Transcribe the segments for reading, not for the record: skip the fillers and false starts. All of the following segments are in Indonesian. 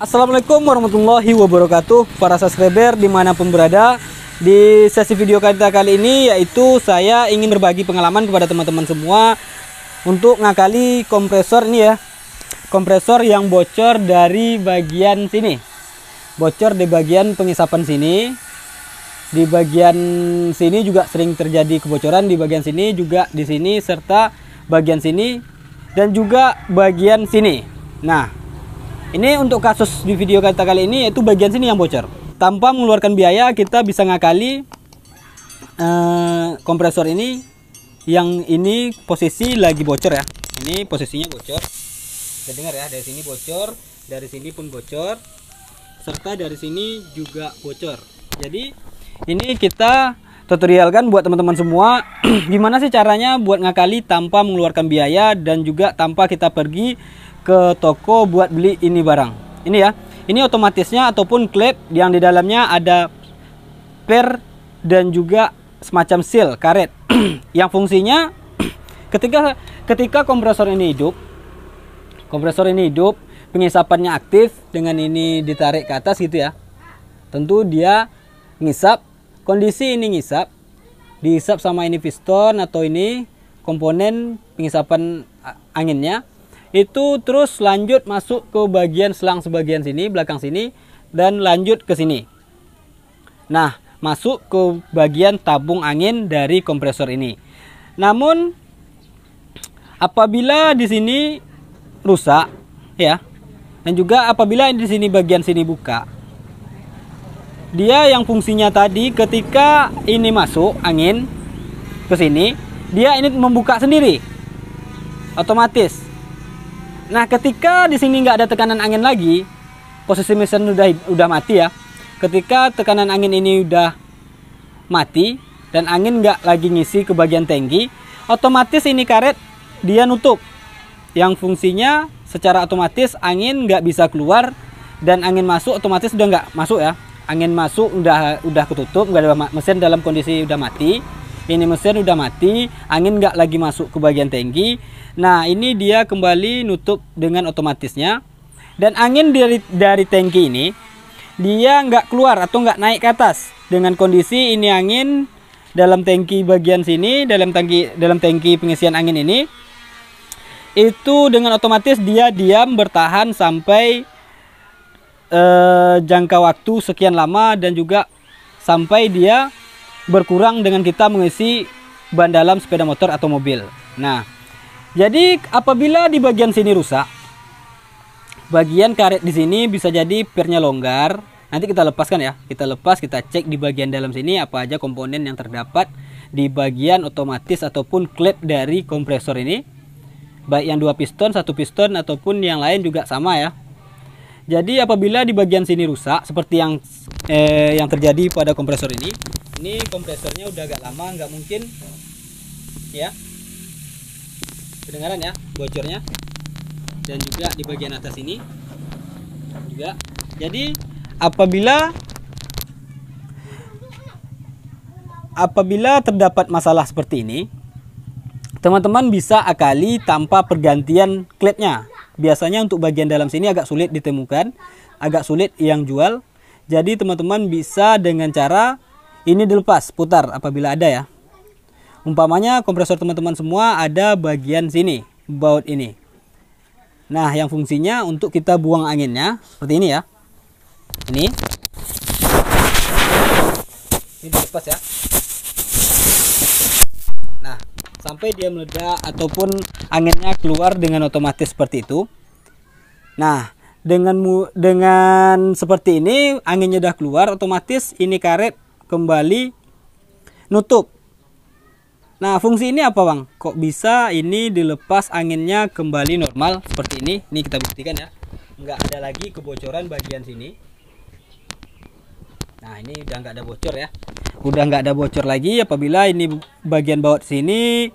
Assalamualaikum warahmatullahi wabarakatuh, para subscriber dimanapun berada. Di sesi video kita kali ini yaitu saya ingin berbagi pengalaman kepada teman-teman semua untuk ngakali kompresor ini ya. Kompresor yang bocor dari bagian sini, bocor di bagian pengisapan sini. Di bagian sini juga sering terjadi kebocoran, di bagian sini juga, di sini serta bagian sini dan juga bagian sini. Nah, ini untuk kasus di video kita kali ini yaitu bagian sini yang bocor. Tanpa mengeluarkan biaya kita bisa ngakali kompresor ini. Yang ini posisi lagi bocor ya. Ini posisinya bocor. Kita dengar ya, dari sini bocor, dari sini pun bocor, serta dari sini juga bocor. Jadi ini kita tutorialkan buat teman-teman semua gimana sih caranya buat ngakali tanpa mengeluarkan biaya dan juga tanpa kita pergi ke toko buat beli ini barang. Ini ya, ini otomatisnya ataupun klep yang di dalamnya ada per dan juga semacam seal karet yang fungsinya ketika kompresor ini hidup, pengisapannya aktif dengan ini ditarik ke atas gitu ya. Tentu dia ngisap, kondisi ini ngisap, dihisap sama ini piston atau ini komponen pengisapan anginnya. Itu terus lanjut masuk ke bagian selang sebagian sini, belakang sini, dan lanjut ke sini. Nah, masuk ke bagian tabung angin dari kompresor ini. Namun apabila di sini rusak ya, dan juga apabila di sini bagian sini buka, dia yang fungsinya tadi ketika ini masuk angin ke sini, dia ini membuka sendiri otomatis. Nah, ketika di sini nggak ada tekanan angin lagi, posisi mesin udah mati ya. Ketika tekanan angin ini udah mati dan angin nggak lagi ngisi ke bagian tangki, otomatis ini karet dia nutup. Yang fungsinya secara otomatis angin nggak bisa keluar dan angin masuk otomatis udah nggak masuk ya. Angin masuk udah ketutup, nggak ada, mesin dalam kondisi udah mati. Ini mesin udah mati, angin nggak lagi masuk ke bagian tangki. Nah, ini dia kembali nutup dengan otomatisnya. Dan angin dari tangki ini dia nggak keluar atau nggak naik ke atas. Dengan kondisi ini angin dalam tangki bagian sini, dalam tangki pengisian angin ini, itu dengan otomatis dia diam bertahan sampai jangka waktu sekian lama dan juga sampai dia berkurang dengan kita mengisi ban dalam sepeda motor atau mobil. Nah, jadi apabila di bagian sini rusak, bagian karet di sini bisa jadi pernya longgar. Nanti kita lepaskan ya. Kita lepas, kita cek di bagian dalam sini apa aja komponen yang terdapat di bagian otomatis ataupun klep dari kompresor ini. Baik yang 2 piston, 1 piston ataupun yang lain juga sama ya. Jadi apabila di bagian sini rusak seperti yang terjadi pada kompresor ini kompresornya udah agak lama, nggak mungkin ya, kedengaran ya bocornya, dan juga di bagian atas ini juga. Jadi apabila terdapat masalah seperti ini, teman-teman bisa akali tanpa pergantian klepnya. Biasanya untuk bagian dalam sini agak sulit ditemukan, agak sulit yang jual. Jadi teman-teman bisa dengan cara ini dilepas, putar apabila ada ya. Umpamanya kompresor teman-teman semua ada bagian sini, baut ini. Nah, yang fungsinya untuk kita buang anginnya seperti ini ya. Ini dilepas ya. Nah, sampai dia meledak ataupun anginnya keluar dengan otomatis seperti itu. Nah, dengan seperti ini anginnya udah keluar, otomatis ini karet kembali nutup. Nah, fungsi ini apa bang? Kok bisa ini dilepas anginnya kembali normal seperti ini? Ini kita buktikan ya. Nggak ada lagi kebocoran bagian sini. Nah, ini udah nggak ada bocor ya. Udah nggak ada bocor lagi apabila ini bagian baut sini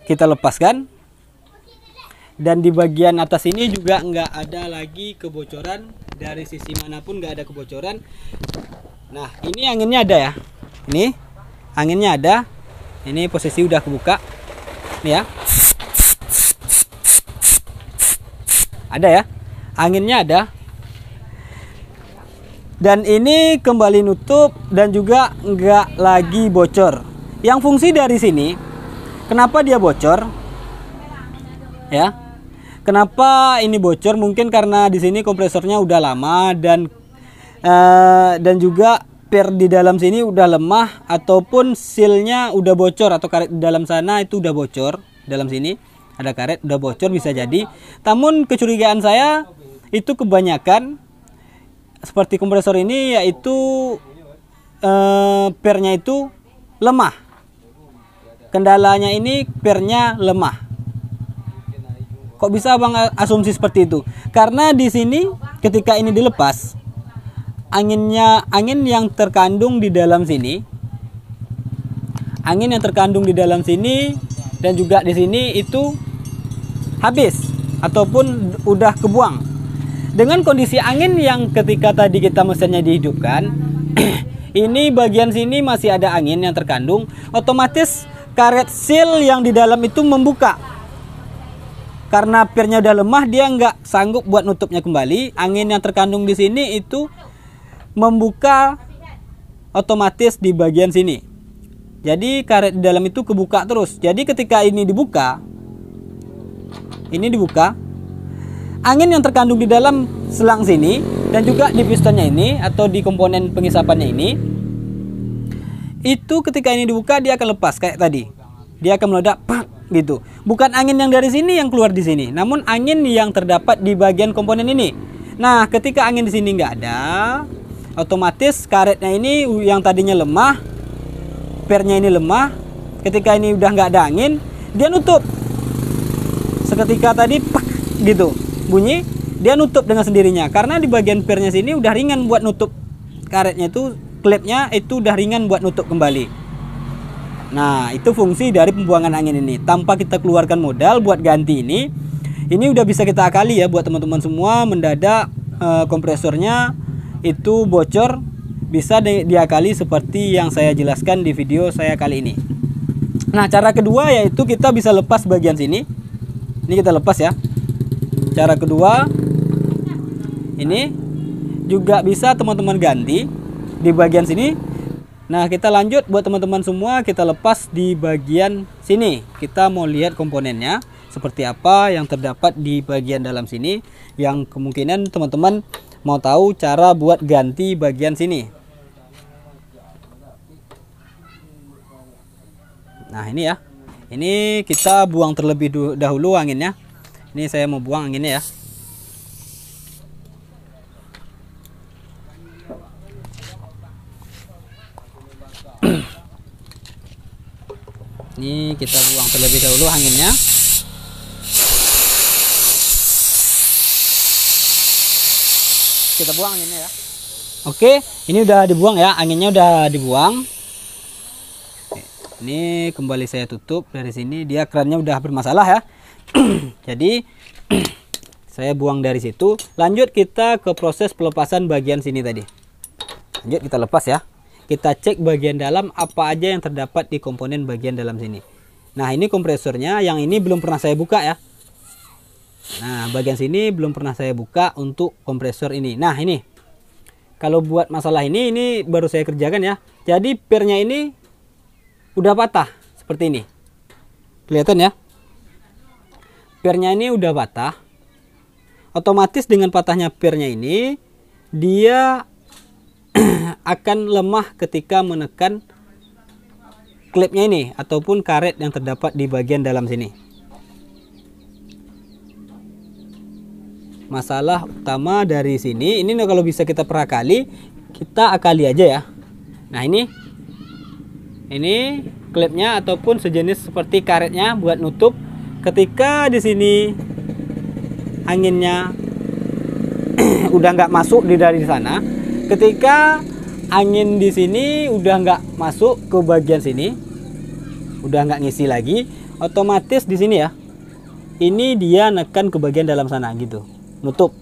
kita lepaskan. Dan di bagian atas ini juga nggak ada lagi kebocoran. Dari sisi manapun nggak ada kebocoran. Nah, ini anginnya ada ya. Ini anginnya ada. Ini posisi udah kebuka. Nih ya. Ada ya. Anginnya ada. Dan ini kembali nutup dan juga nggak lagi bocor. Yang fungsi dari sini, kenapa dia bocor? Ya, kenapa ini bocor? Mungkin karena di sini kompresornya udah lama dan juga per di dalam sini udah lemah, ataupun sealnya udah bocor, atau karet di dalam sana itu udah bocor. Dalam sini ada karet udah bocor, bisa jadi. Namun kecurigaan saya itu kebanyakan seperti kompresor ini, yaitu pernya itu lemah. Kendalanya ini pernya lemah. Kok bisa Bang asumsi seperti itu? Karena di sini ketika ini dilepas, angin yang terkandung di dalam sini, dan juga di sini itu habis ataupun udah kebuang. Dengan kondisi angin yang ketika tadi kita mesinnya dihidupkan, ini bagian sini masih ada angin yang terkandung, otomatis karet seal yang di dalam itu membuka. Karena pernya udah lemah, dia nggak sanggup buat nutupnya kembali. Angin yang terkandung di sini itu membuka otomatis di bagian sini. Jadi karet di dalam itu kebuka terus. Jadi ketika ini dibuka, angin yang terkandung di dalam selang sini dan juga di pistonnya ini atau di komponen pengisapannya ini, itu ketika ini dibuka dia akan lepas kayak tadi. Dia akan meledak, pak, gitu. Bukan angin yang dari sini yang keluar di sini, namun angin yang terdapat di bagian komponen ini. Nah, ketika angin di sini nggak ada, otomatis karetnya ini yang tadinya lemah, pernya ini lemah. Ketika ini udah nggak ada angin, dia nutup. Seketika tadi, pak, gitu. Bunyi, dia nutup dengan sendirinya karena di bagian pernya sini udah ringan buat nutup karetnya, itu klepnya itu udah ringan buat nutup kembali. Nah, itu fungsi dari pembuangan angin ini. Tanpa kita keluarkan modal buat ganti ini udah bisa kita akali ya buat teman-teman semua. Mendadak kompresornya itu bocor, bisa diakali seperti yang saya jelaskan di video saya kali ini. Nah, cara kedua yaitu kita bisa lepas bagian sini. Ini kita lepas ya. Cara kedua, ini juga bisa teman-teman ganti di bagian sini. Nah, kita lanjut buat teman-teman semua, kita lepas di bagian sini. Kita mau lihat komponennya seperti apa yang terdapat di bagian dalam sini, yang kemungkinan teman-teman mau tahu cara buat ganti bagian sini. Nah, ini ya. Ini kita buang terlebih dahulu anginnya. Ini saya mau buang anginnya ya. Ini kita buang terlebih dahulu anginnya. Kita buang anginnya ya. Oke, ini udah dibuang ya, anginnya udah dibuang. Ini kembali saya tutup dari sini, dia kerannya udah bermasalah ya. Jadi saya buang dari situ. Lanjut kita ke proses pelepasan bagian sini tadi. Lanjut kita lepas ya. Kita cek bagian dalam apa aja yang terdapat di komponen bagian dalam sini. Nah, ini kompresornya, yang ini belum pernah saya buka ya. Nah, bagian sini belum pernah saya buka untuk kompresor ini. Nah, ini kalau buat masalah ini baru saya kerjakan ya. Jadi pernya ini udah patah seperti ini. Kelihatan ya? Pernya ini udah patah. Otomatis dengan patahnya pernya ini, dia akan lemah ketika menekan klepnya ini ataupun karet yang terdapat di bagian dalam sini. Masalah utama dari sini ini kalau bisa kita perakali, kita akali aja ya. Nah, ini klepnya ataupun sejenis seperti karetnya buat nutup. Ketika di sini anginnya udah nggak masuk dari sana, ketika angin di sini udah nggak masuk ke bagian sini, udah nggak ngisi lagi, otomatis di sini ya, ini dia nekan ke bagian dalam sana gitu, nutup.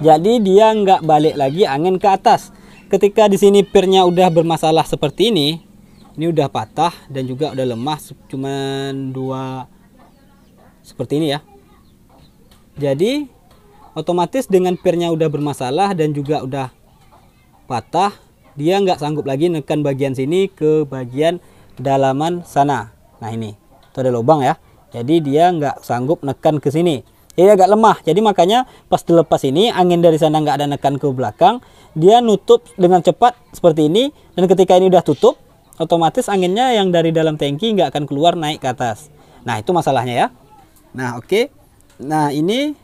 Jadi dia nggak balik lagi angin ke atas. Ketika di sini pernya udah bermasalah seperti ini udah patah dan juga udah lemah, cuman dua seperti ini ya. Jadi otomatis dengan pernya udah bermasalah dan juga udah patah, dia nggak sanggup lagi nekan bagian sini ke bagian dalaman sana. Nah ini, itu ada lubang ya. Jadi dia nggak sanggup nekan ke sini. Jadi agak lemah. Jadi makanya pas dilepas ini, angin dari sana nggak ada nekan ke belakang, dia nutup dengan cepat seperti ini. Dan ketika ini udah tutup, otomatis anginnya yang dari dalam tangki nggak akan keluar naik ke atas. Nah itu masalahnya ya. Nah oke. Nah ini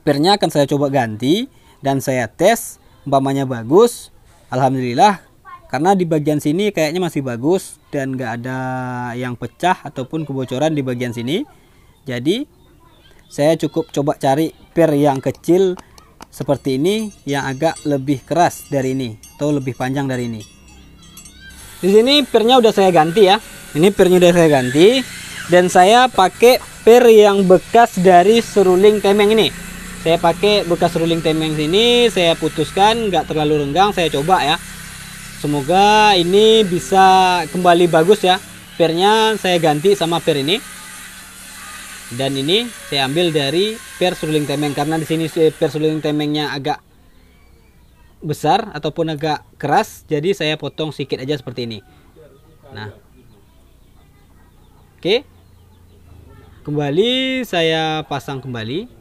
pernya akan saya coba ganti dan saya tes, umpamanya bagus, alhamdulillah, karena di bagian sini kayaknya masih bagus dan nggak ada yang pecah ataupun kebocoran di bagian sini. Jadi saya cukup coba cari per yang kecil seperti ini yang agak lebih keras dari ini atau lebih panjang dari ini. Di sini pernya udah saya ganti ya. Ini pernya udah saya ganti dan saya pakai per yang bekas dari seruling temeng ini. Saya pakai bekas seruling temeng sini, saya putuskan nggak terlalu renggang, saya coba ya. Semoga ini bisa kembali bagus ya. Pernya saya ganti sama per ini. Dan ini saya ambil dari per seruling temeng karena di sini per seruling temengnya agak besar ataupun agak keras, jadi saya potong sedikit aja seperti ini. Nah, oke, kembali saya pasang kembali.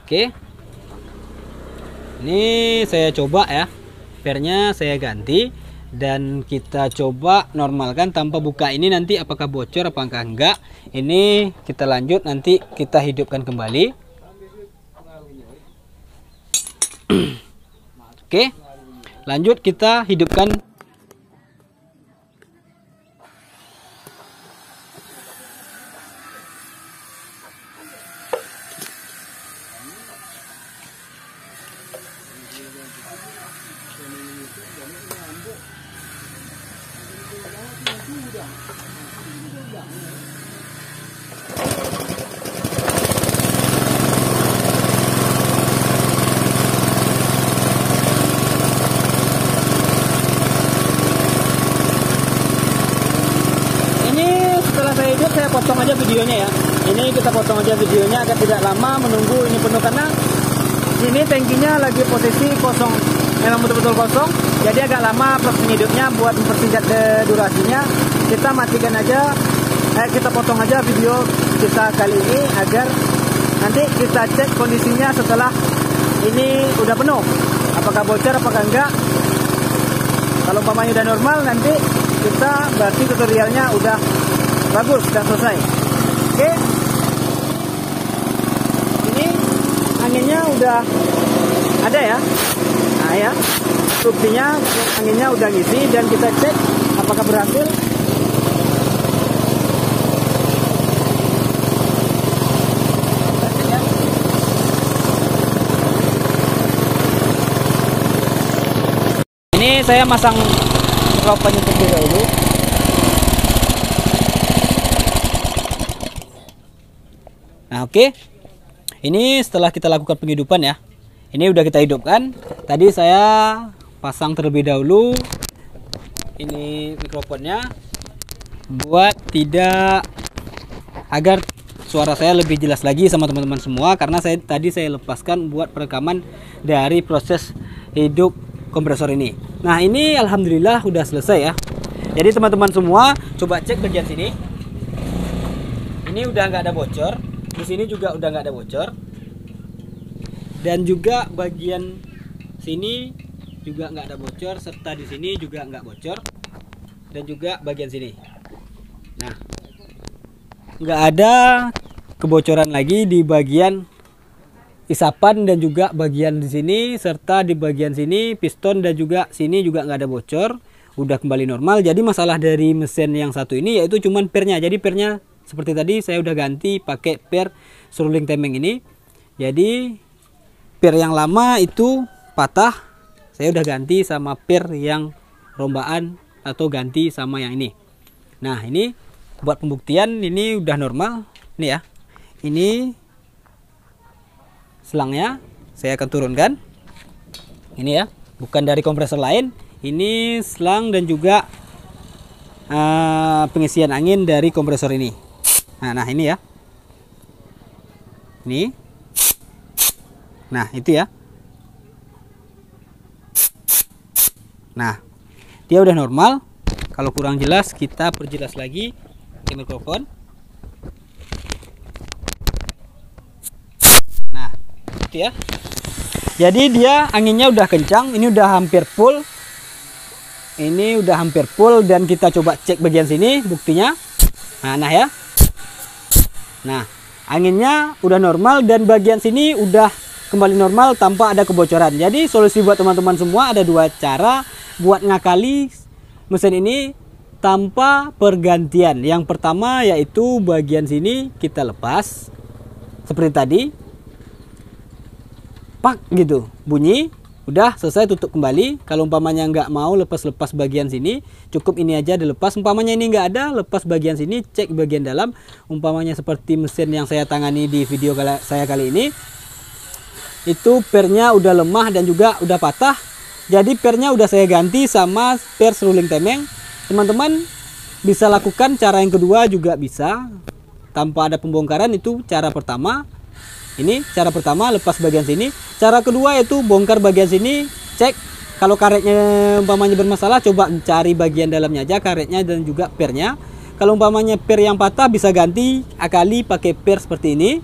Oke, ini saya coba ya, pernya saya ganti dan kita coba normalkan tanpa buka ini, nanti apakah bocor apakah enggak. Ini kita lanjut, nanti kita hidupkan kembali. Oke, lanjut kita hidupkan. Saya potong aja videonya ya. Ini kita potong aja videonya agar tidak lama menunggu ini penuh, karena ini tangkinya lagi posisi kosong, memang betul-betul kosong. Jadi agak lama proses hidupnya. Buat mempersingkat durasinya, kita matikan aja, kita potong aja video kita kali ini agar nanti kita cek kondisinya setelah ini udah penuh, apakah bocor apakah enggak. Kalau umpamanya udah normal, nanti kita berarti tutorialnya udah bagus, sudah selesai. Oke, ini anginnya udah ada ya. Nah ya, buktinya anginnya udah ngisi dan kita cek apakah berhasil. Ini saya masang mikrofon terlebih dahulu. Nah oke, ini setelah kita lakukan penghidupan ya, ini udah kita hidupkan. Tadi saya pasang terlebih dahulu ini mikrofonnya buat agar suara saya lebih jelas lagi sama teman-teman semua, karena tadi saya lepaskan buat perekaman dari proses hidup kompresor ini. Nah ini alhamdulillah udah selesai ya. Jadi teman-teman semua coba cek bagian sini, ini udah nggak ada bocor. Di sini juga udah nggak ada bocor, dan juga bagian sini juga nggak ada bocor, serta di sini juga nggak bocor, dan juga bagian sini. Nah, nggak ada kebocoran lagi di bagian isapan dan juga bagian di sini, serta di bagian sini piston dan juga sini juga nggak ada bocor, udah kembali normal. Jadi masalah dari mesin yang satu ini yaitu cuman pernya. Jadi pernya seperti tadi saya udah ganti pakai per seruling temeng ini. Jadi per yang lama itu patah, saya udah ganti sama per yang rombaan atau ganti sama yang ini. Nah ini buat pembuktian, ini udah normal. Ini ya, ini selangnya saya akan turunkan. Ini ya, bukan dari kompresor lain, Ini selang dan juga pengisian angin dari kompresor ini. Nah ini ya. Ini. Nah itu ya. Nah dia udah normal. Kalau kurang jelas kita perjelas lagi ke mikrofon. Nah itu ya. Jadi dia anginnya udah kencang. Ini udah hampir full. Ini udah hampir full dan kita coba cek bagian sini buktinya. Nah ya. Nah, anginnya udah normal dan bagian sini udah kembali normal tanpa ada kebocoran. Jadi solusi buat teman-teman semua ada dua cara buat ngakali mesin ini tanpa pergantian. Yang pertama yaitu bagian sini kita lepas seperti tadi. Pak gitu, bunyi. Udah selesai, tutup kembali. Kalau umpamanya nggak mau lepas-lepas bagian sini, cukup ini aja dilepas. Umpamanya ini nggak ada, lepas bagian sini, cek bagian dalam. Umpamanya seperti mesin yang saya tangani di video saya kali ini, itu pernya udah lemah dan juga udah patah. Jadi pernya udah saya ganti sama per seruling temeng. Teman-teman bisa lakukan cara yang kedua juga bisa, tanpa ada pembongkaran. Itu cara pertama. Ini cara pertama, lepas bagian sini. Cara kedua yaitu bongkar bagian sini, cek kalau karetnya umpamanya bermasalah, coba cari bagian dalamnya aja, karetnya dan juga pernya. Kalau umpamanya per yang patah bisa ganti, akali pakai per seperti ini.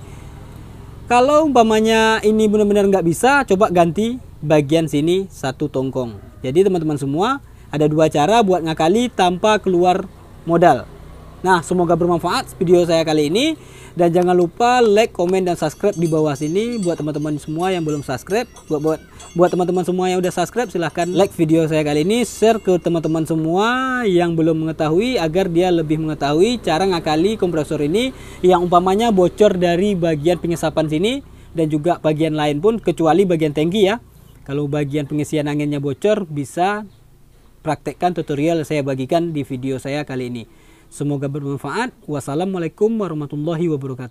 Kalau umpamanya ini benar-benar nggak bisa, coba ganti bagian sini satu tongkong. Jadi teman-teman semua ada dua cara buat ngakali tanpa keluar modal. Nah, semoga bermanfaat video saya kali ini. Dan jangan lupa like, komen, dan subscribe di bawah sini buat teman-teman semua yang belum subscribe. Buat teman-teman semua yang udah subscribe, silahkan like video saya kali ini, share ke teman-teman semua yang belum mengetahui agar dia lebih mengetahui cara ngakali kompresor ini yang umpamanya bocor dari bagian pengesapan sini dan juga bagian lain pun kecuali bagian tangki ya. Kalau bagian pengisian anginnya bocor, bisa praktekkan tutorial saya bagikan di video saya kali ini. Semoga bermanfaat. Wassalamualaikum warahmatullahi wabarakatuh.